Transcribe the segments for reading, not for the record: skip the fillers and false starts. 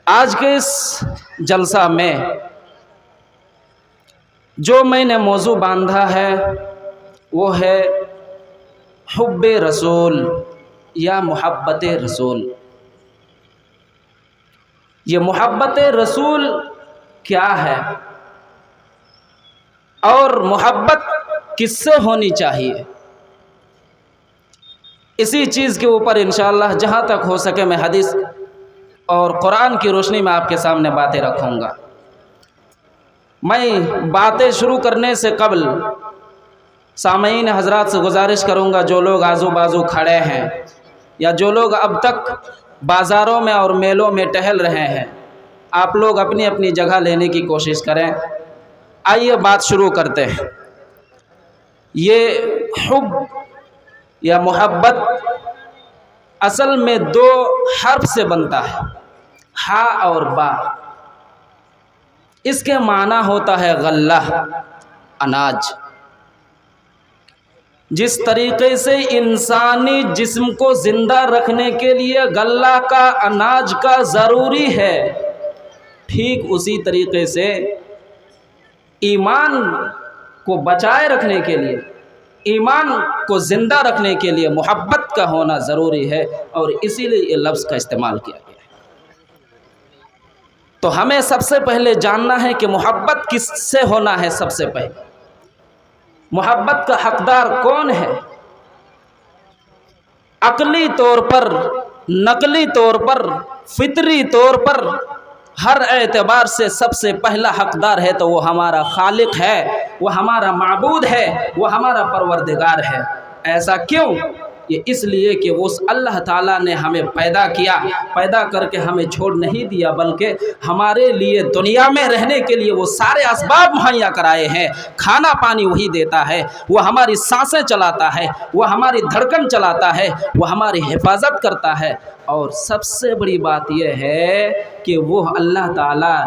آج کے اس جلسہ میں جو میں نے موضوع باندھا ہے وہ ہے حب رسول یا محبت رسول۔ یہ محبت رسول کیا ہے اور محبت کس سے ہونی چاہیے، اسی چیز کے اوپر انشاءاللہ جہاں تک ہو سکے میں حدیث اور قرآن کی روشنی میں آپ کے سامنے باتیں رکھوں گا۔ میں باتیں شروع کرنے سے قبل سامعین حضرات سے گزارش کروں گا، جو لوگ آزو بازو کھڑے ہیں یا جو لوگ اب تک بازاروں میں اور میلوں میں ٹہل رہے ہیں، آپ لوگ اپنی اپنی جگہ لینے کی کوشش کریں۔ آئیے بات شروع کرتے ہیں۔ یہ حب یا محبت اصل میں دو حرف سے بنتا ہے، ہا اور با۔ اس کے معنی ہوتا ہے غلہ، اناج۔ جس طریقے سے انسانی جسم کو زندہ رکھنے کے لیے غلہ کا اناج کا ضروری ہے، ٹھیک اسی طریقے سے ایمان کو بچائے رکھنے کے لیے، ایمان کو زندہ رکھنے کے لیے محبت کا ہونا ضروری ہے، اور اسی لیے یہ لفظ کا استعمال کیا گیا ہے۔ تو ہمیں سب سے پہلے جاننا ہے کہ محبت کس سے ہونا ہے۔ سب سے پہلے محبت کا حقدار کون ہے؟ عقلی طور پر، نقلی طور پر، فطری طور پر، ہر اعتبار سے سب سے پہلا حقدار ہے تو وہ ہمارا خالق ہے، وہ ہمارا معبود ہے، وہ ہمارا پروردگار ہے۔ ایسا کیوں؟ یہ اس لیے کہ وہ اللہ تعالیٰ نے ہمیں پیدا کیا، پیدا کر کے ہمیں چھوڑ نہیں دیا، بلکہ ہمارے لیے دنیا میں رہنے کے لیے وہ سارے اسباب مہیا کرائے ہیں۔ کھانا پانی وہی دیتا ہے، وہ ہماری سانسیں چلاتا ہے، وہ ہماری دھڑکن چلاتا ہے، وہ ہماری حفاظت کرتا ہے، اور سب سے بڑی بات یہ ہے کہ وہ اللہ تعالیٰ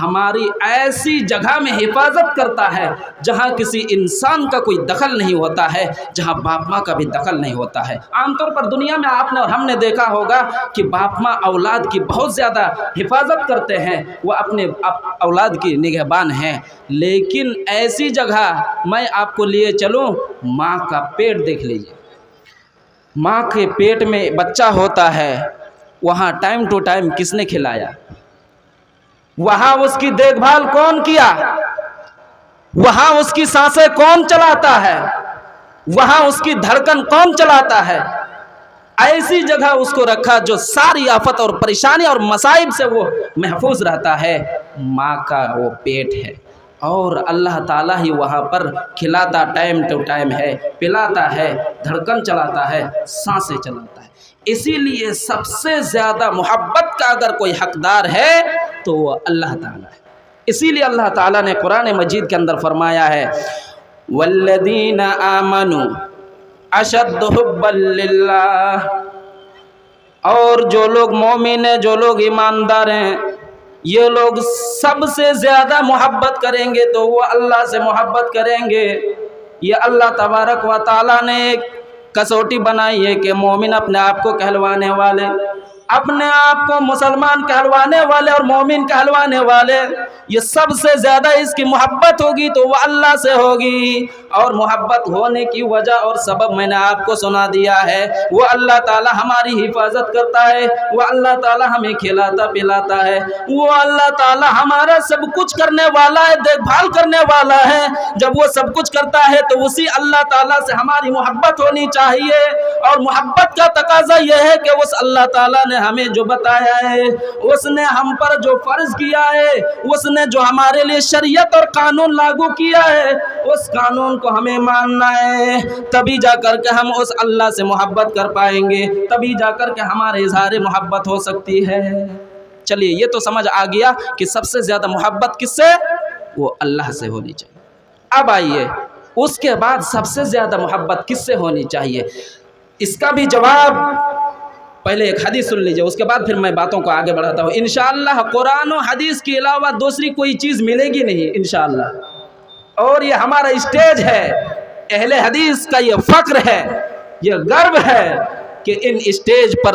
ہماری ایسی جگہ میں حفاظت کرتا ہے جہاں کسی انسان کا کوئی دخل نہیں ہوتا ہے، جہاں باپ ماں کا بھی دخل نہیں ہوتا ہے۔ عام طور پر دنیا میں آپ نے اور ہم نے دیکھا ہوگا کہ باپ ماں اولاد کی بہت زیادہ حفاظت کرتے ہیں، وہ اپنے اولاد کی نگہبان ہیں، لیکن ایسی جگہ میں آپ کو لیے چلوں، ماں کا پیٹ دیکھ لیجیے۔ ماں کے پیٹ میں بچہ ہوتا ہے، وہاں ٹائم ٹو ٹائم کس نے کھلایا؟ وہاں اس کی دیکھ بھال کون کیا؟ وہاں اس کی سانسیں کون چلاتا ہے؟ وہاں اس کی دھڑکن کون چلاتا ہے؟ ایسی جگہ اس کو رکھا جو ساری آفت اور پریشانی اور مصائب سے وہ محفوظ رہتا ہے، ماں کا وہ پیٹ ہے، اور اللہ تعالیٰ ہی وہاں پر کھلاتا ٹائم ٹو ٹائم ہے، پلاتا ہے، دھڑکن چلاتا ہے، سانسیں چلاتا ہے۔ اسی لیے سب سے زیادہ محبت کا اگر کوئی حقدار ہے تو وہ اللہ تعالیٰ ہے۔ اسی لیے اللہ تعالیٰ نے قرآن مجید کے اندر فرمایا ہے والذین آمنوا اشد حبا للہ، اور جو لوگ مومن ہیں، جو لوگ ایماندار ہیں، یہ لوگ سب سے زیادہ محبت کریں گے تو وہ اللہ سے محبت کریں گے۔ یہ اللہ تبارک و تعالیٰ نے ایک کسوٹی بنائی ہے کہ مومن اپنے آپ کو کہلوانے والے، اپنے آپ کو مسلمان کہلوانے والے اور مومن کہلوانے والے، یہ سب سے زیادہ اس کی محبت ہوگی تو وہ اللہ سے ہوگی، اور محبت ہونے کی وجہ اور سبب میں نے آپ کو سنا دیا ہے۔ وہ اللہ تعالی ہماری حفاظت کرتا ہے، وہ اللہ تعالی ہمیں کھلاتا پلاتا ہے، وہ اللہ تعالی ہمارا سب کچھ کرنے والا ہے، دیکھ بھال کرنے والا ہے۔ جب وہ سب کچھ کرتا ہے تو اسی اللہ تعالی سے ہماری محبت ہونی چاہیے، اور محبت کا تقاضا یہ ہے کہ اس اللہ تعالی نے ہمیں جو بتایا ہے، اس نے ہم پر جو فرض کیا ہے، اس نے جو ہمارے لیے شریعت اور قانون لاگو کیا ہے، اس قانون کو ہمیں ماننا ہے، تبھی جا کر کے ہم اس اللہ سے محبت کر پائیں گے، تبھی جا کر کے ہمارے اظہار محبت ہو سکتی ہے۔ چلیے یہ تو سمجھ آ گیا کہ سب سے زیادہ محبت کس سے؟ وہ اللہ سے ہونی چاہیے۔ اب آئیے اس کے بعد سب سے زیادہ محبت کس سے ہونی چاہیے، اس کا بھی جواب پہلے ایک حدیث سن لیجئے، اس کے بعد پھر میں باتوں کو آگے بڑھاتا ہوں۔ انشاءاللہ قرآن و حدیث کے علاوہ دوسری کوئی چیز ملے گی نہیں انشاءاللہ، اور یہ ہمارا اسٹیج ہے، اہل حدیث کا یہ فخر ہے، یہ گرو ہے کہ ان اسٹیج پر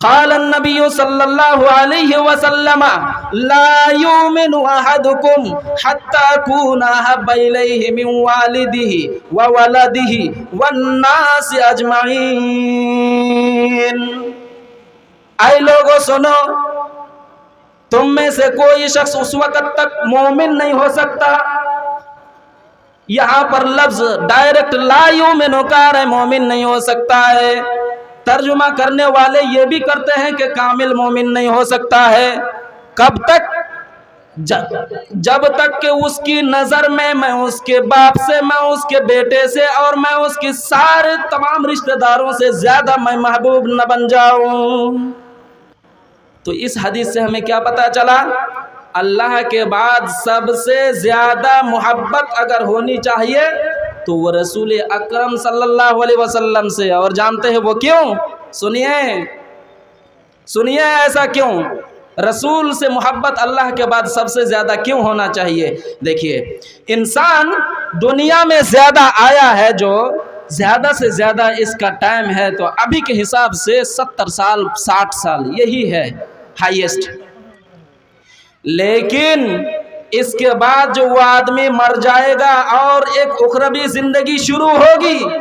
قال النبي صلى الله عليه وسلم لا يؤمن أحدكم حتى أكون أحب إليه من والده وولده والناس أجمعين۔ اے لوگوں سنو، تم میں سے کوئی شخص اس وقت تک مومن نہیں ہو سکتا، یہاں پر لفظ ڈائریکٹ لا یؤمن کا ہے، مومن نہیں ہو سکتا ہے۔ ترجمہ کرنے والے یہ بھی کرتے ہیں کہ کامل مومن نہیں ہو سکتا ہے۔ کب تک؟ جب تک کہ اس کی نظر میں اس کے باپ سے، میں اس کے بیٹے سے، اور میں اس کے سارے تمام رشتہ داروں سے زیادہ میں محبوب نہ بن جاؤں۔ تو اس حدیث سے ہمیں کیا پتہ چلا؟ اللہ کے بعد سب سے زیادہ محبت اگر ہونی چاہیے تو وہ رسول اکرم صلی اللہ علیہ وسلم سے، اور جانتے ہیں وہ کیوں؟ سنیے ایسا کیوں؟ رسول سے محبت اللہ کے بعد سب سے زیادہ کیوں ہونا چاہیے؟ دیکھیے، انسان دنیا میں زیادہ آیا ہے، جو زیادہ سے زیادہ اس کا ٹائم ہے تو ابھی کے حساب سے 70 سال 60 سال یہی ہے ہائیسٹ، لیکن اس کے بعد جو وہ آدمی مر جائے گا اور ایک اخروی زندگی شروع ہوگی۔